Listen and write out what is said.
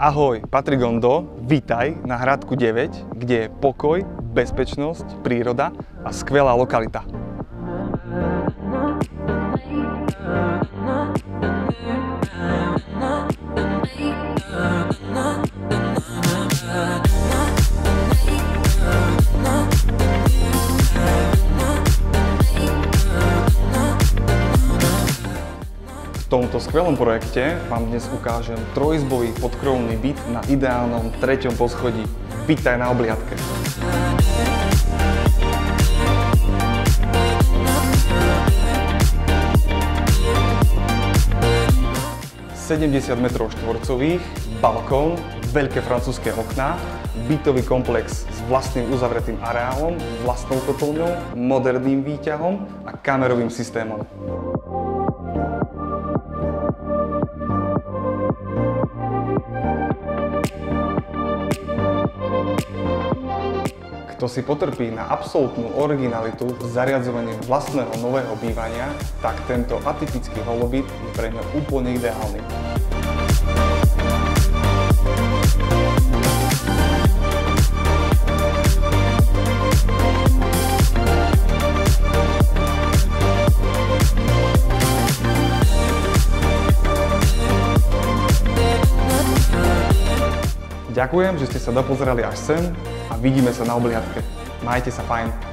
Ahoj, Patrik Gondo, vítaj na Hradku 9, kde je pokoj, bezpečnosť, príroda a skvelá lokalita. V tomto skvelom projekte vám dnes ukážem trojizbový podkrovný byt na ideálnom 3. poschodí. Vítaj na obliadke. ...70 m2, balkón, veľké francúzske okná, bytový komplex s vlastným uzavretým areálom, vlastnou kotolňou, moderným výťahom a kamerovým systémom. Kto si potrpí na absolútnu originalitu v zariadzovaní vlastného nového bývania, tak tento atypický holobyt je pre ňa úplne ideálny. Ďakujem, že ste sa dopozerali až sem a vidíme sa na obliadke. Majte sa fajn.